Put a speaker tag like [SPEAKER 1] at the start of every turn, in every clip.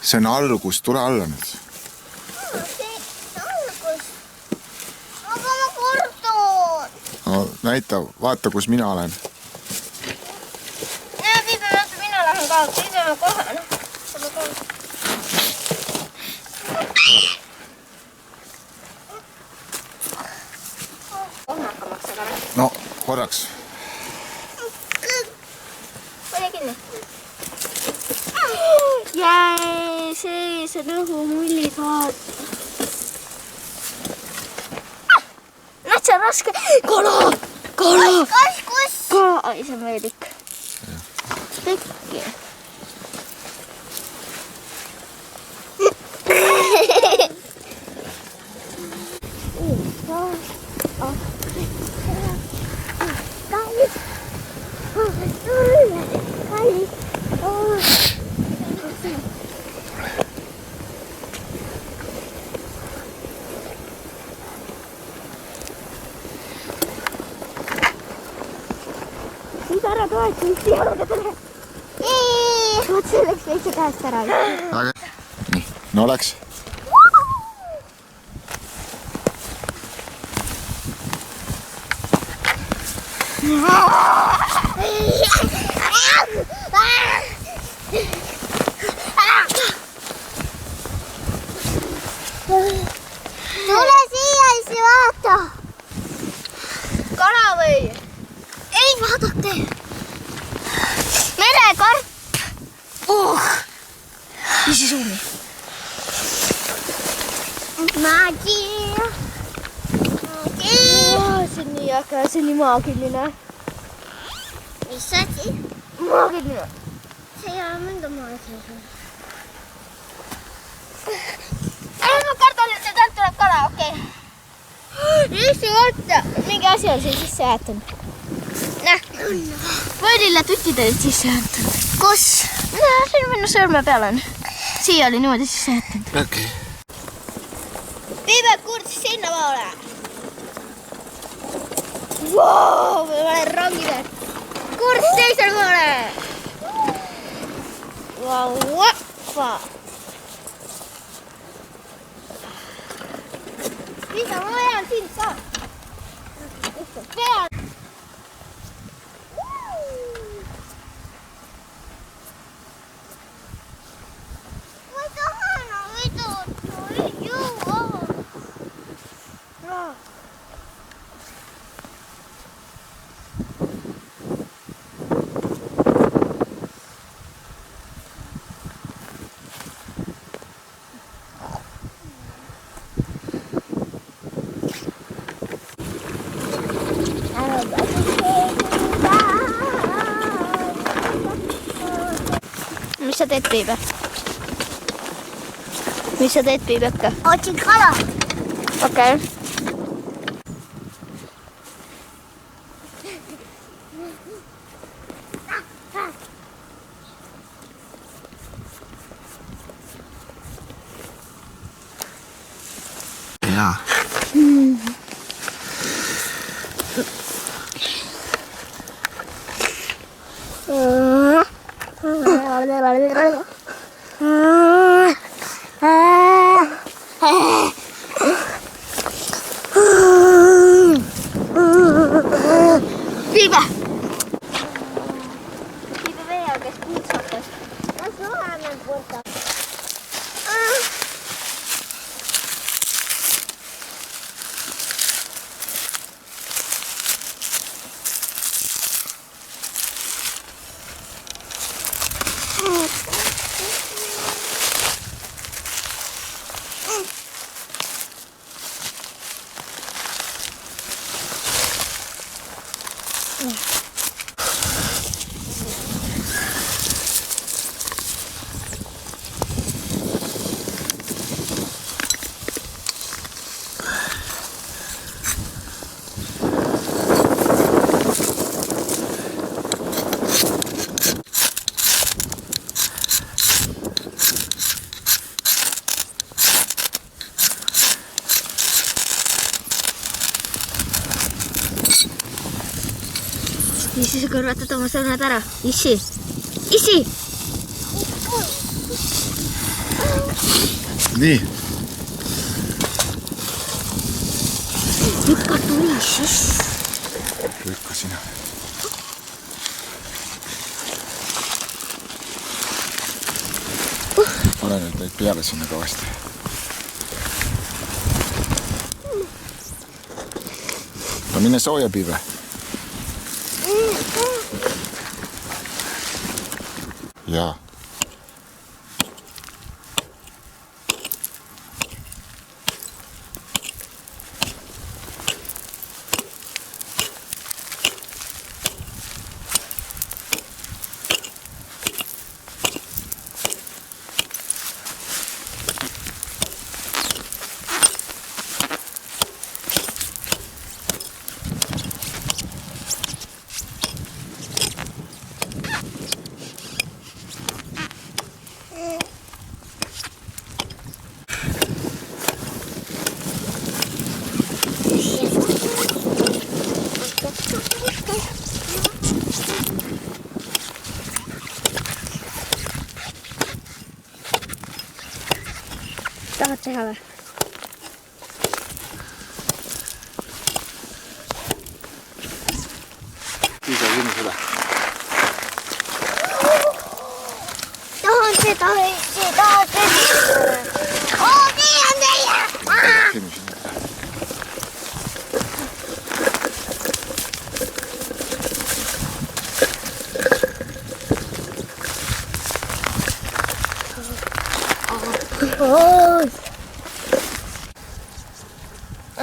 [SPEAKER 1] See on algus, tule alla nüüd.
[SPEAKER 2] See algus. Aga ma kordun.
[SPEAKER 1] No, näita, vaata, kus mina olen.
[SPEAKER 2] Mina lähen ka, pideme kohe.
[SPEAKER 1] No, korraks.
[SPEAKER 2] Pane kinni. Jäi sees õhumulli saad. Näitsa raske. Kala! Kus? Ai, see on veelik. Tekki. Ära toeta, mis sinuga tule. Vaat see läks veitsa käest ära.
[SPEAKER 1] Nii, no läks.
[SPEAKER 2] Tule siia, isi vaata. Kala või? Ei, vaadake. Merekarp. Isi suumi. Magia. See on nii äge, see on nii maagiline. Mis asi? Maagiline. See ei ole mingi maagiline. Ma kardan, et sealt tuleb kala, okei. Isi vaata. Mingi asi on siin sisse jäetud. Näh, võõrille tutid olid sisse jäetud. Kus? Siin minu sõrme peal on. Siia oli niimoodi sisse jäetud.
[SPEAKER 1] Okei.
[SPEAKER 2] Piibe kurts sinna poole. Vau, ma olen rangile. Kurts teisel poole. Vau, vappa. Piibe, ma ajan sind ka. Peal. Mis sa teed, Piibe? Mis sa teed, Piibeka? Otsin kala. Okei.
[SPEAKER 1] Jaa.
[SPEAKER 2] Piibe! Piibe vee on, kes kuutsakas. Kas läheme võtta? Isi, sa kõrvatad oma sõnad ära. Isi! Isi!
[SPEAKER 1] nii.
[SPEAKER 2] Lükka tuli sisse.
[SPEAKER 1] Lükka sina. Pane nüüd neid peale sinna kõvasti. No mine sooja piive. Jaa. Tahad teha või? Piisa kinni seda.
[SPEAKER 2] Tahan seda. Oo, nii on teie!
[SPEAKER 1] Kinni sinna.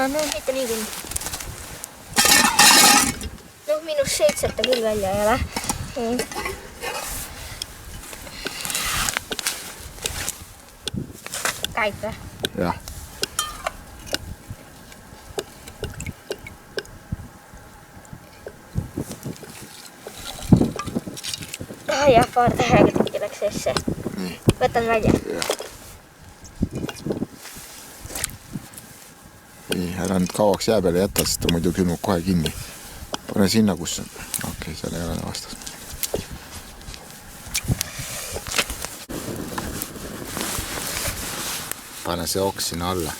[SPEAKER 2] No mitte nii küll. No -7 ta küll välja ei ole. Käib või?
[SPEAKER 1] Jah.
[SPEAKER 2] Jah, paar tähega tükki läks sisse.
[SPEAKER 1] Nii.
[SPEAKER 2] Võtan välja.
[SPEAKER 1] Jah. Nii, ära nüüd kauaks jää peale jätta, sest ta muidu külmub kohe kinni. Pane sinna, kus on. Okei, seal ei ole vastas. Pane see oks sinna alla.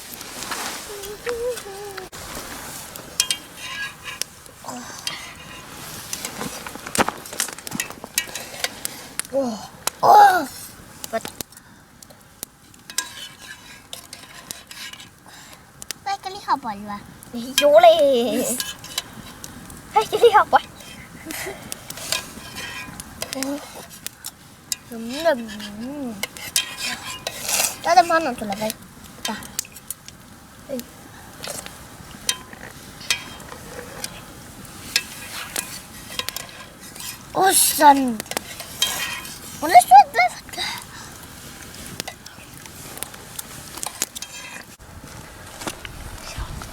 [SPEAKER 2] Väike lihapall või? Ei ole! Väike lihapall! Taada ma annan sulle väike. Ossand! Mulle suud lähevad.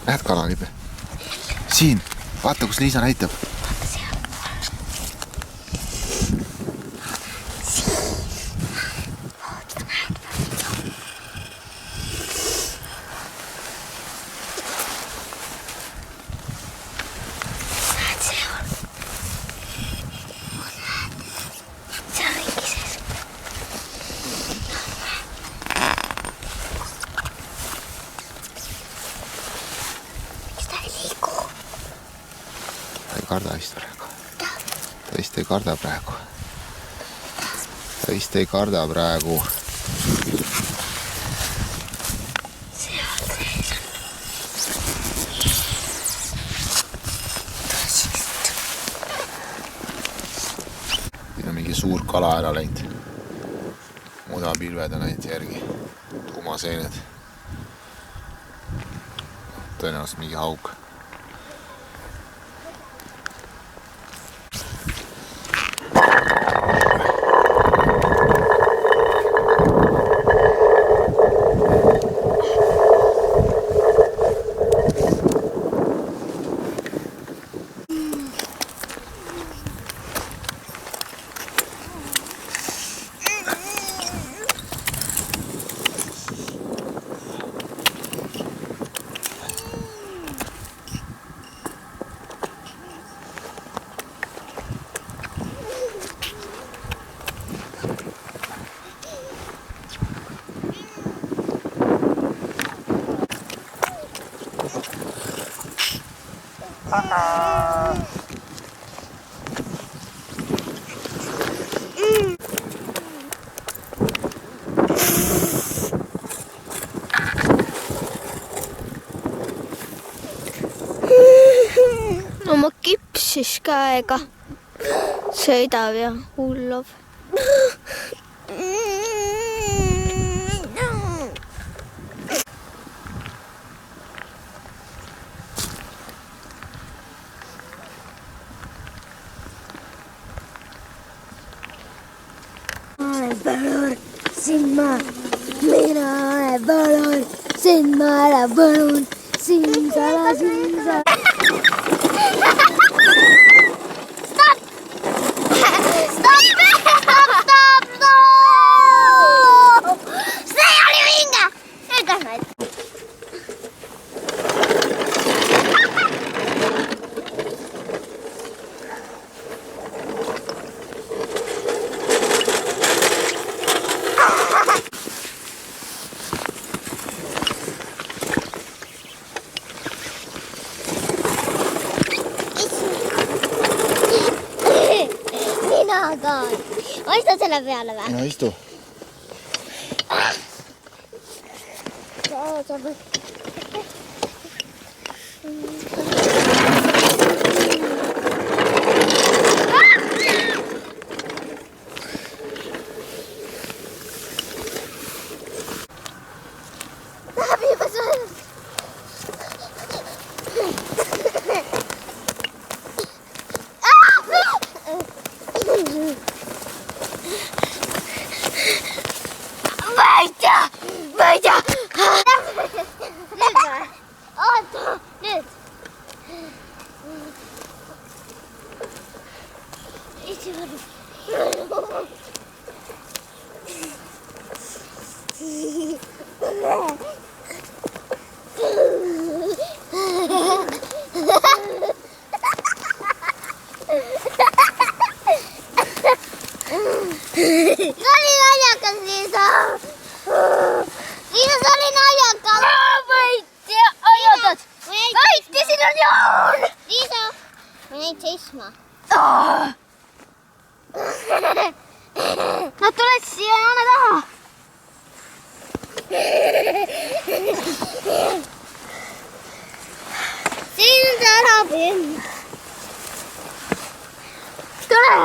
[SPEAKER 1] Lähed kalalibe? Siin, vaata kus Liisa näitab. Karda vist praegu. Ta vist ei karda praegu. Ta vist ei karda praegu.
[SPEAKER 2] Seal sees on.
[SPEAKER 1] Siin on mingi suur kala ära läinud. Mudapilved on ainult järgi. Tuumaseened. Tõenäoliselt mingi haug.
[SPEAKER 2] oma kipsis käega sõidab ja hullab.
[SPEAKER 3] Palun, sind ma, mina olen palun, sind ma ära palun, sind sa. Ma istun selle peale või?
[SPEAKER 1] No istu.
[SPEAKER 3] Võidja! Nüüd või? Oota, nüüd. Oli naljakas, Liisa. Liisa, see oli naljakas.
[SPEAKER 2] Võitja, oot. Võitja, siin on joon.
[SPEAKER 3] Liisa, ma jäin seisma.
[SPEAKER 2] Nad tuled siia joone taha.
[SPEAKER 3] Siin on see ärapind.
[SPEAKER 2] Tule.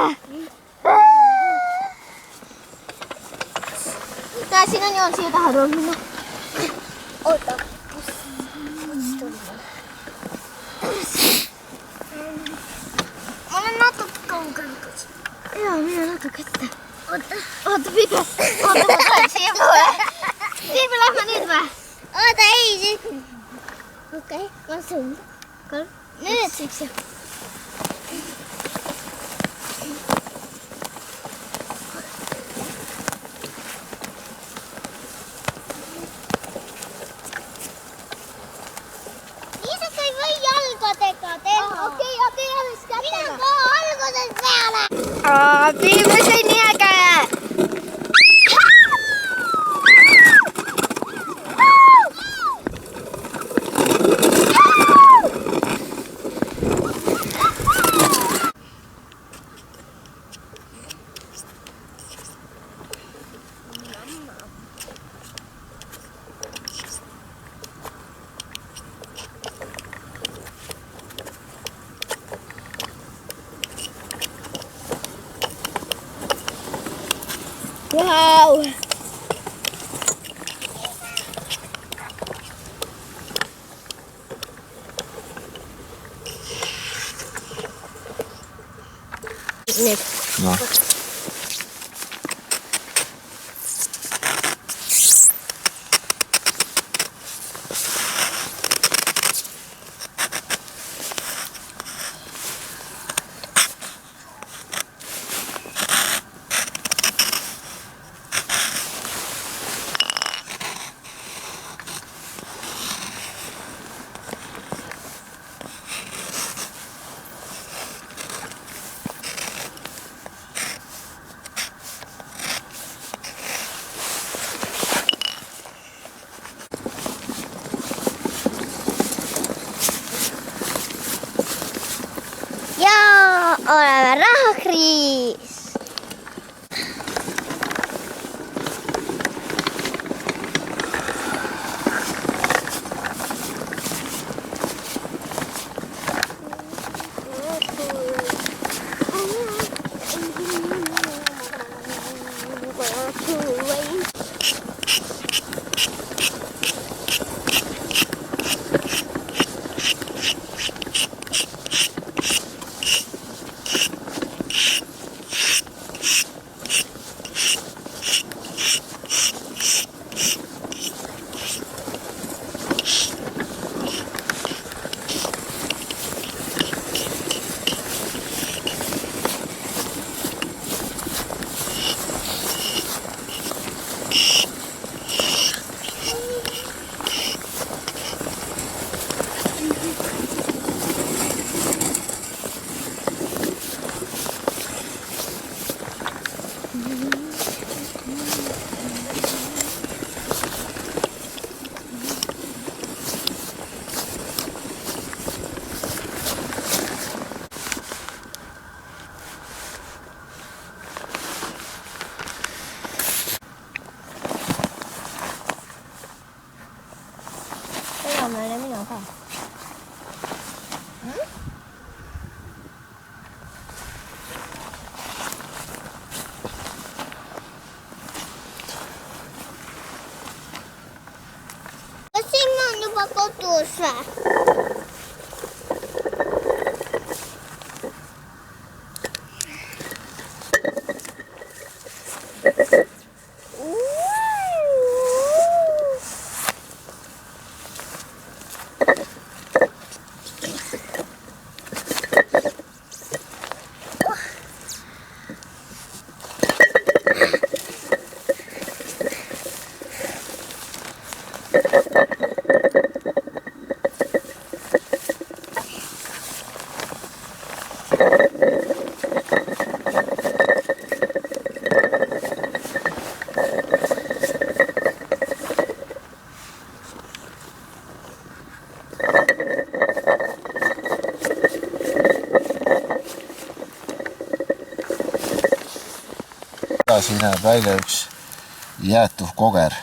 [SPEAKER 2] Tää siin on joon, siia taha tuleb minna.
[SPEAKER 3] Oota. Ma olen natuke kaugel.
[SPEAKER 2] Jaa, mine natuke ette.
[SPEAKER 3] Oota,
[SPEAKER 2] Piibe. Oota, ma tulen siia poole. Piibe, lähme nüüd või?
[SPEAKER 3] Oota, ei, siis. Okei, ma sun.
[SPEAKER 2] Nüüd siis ju.
[SPEAKER 3] Liisa, sa ei või jalgadega teha.
[SPEAKER 2] Okei, ja tee alles kätega.
[SPEAKER 3] Mine ka alguses peale.
[SPEAKER 2] Piibe, see on nii äge.
[SPEAKER 3] Wow.
[SPEAKER 2] Nüüd.
[SPEAKER 1] No.
[SPEAKER 2] 5. Làm này mới nhỏ phải. Kasi mo ba ko tusa?
[SPEAKER 1] Siin näeb välja üks jäätuv koger.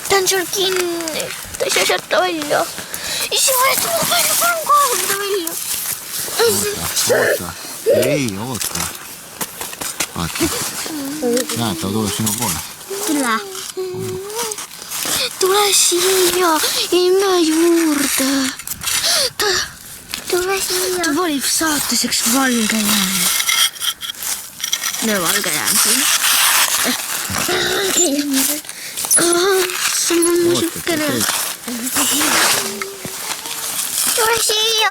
[SPEAKER 2] Ta on sul kinni. Ta ei saa sealt välja. Isi, võeta mulle välja, palun kaeva mida välja.
[SPEAKER 1] Oota. Ei, oota. Vaata. Näed, ta tuleb sinu poole.
[SPEAKER 2] Tule. Tule siia emme juurde. Tule siia. Ta valib saatuseks valge jään. No valge jään siin. Valge jään. See on mu sükene. Tule siia.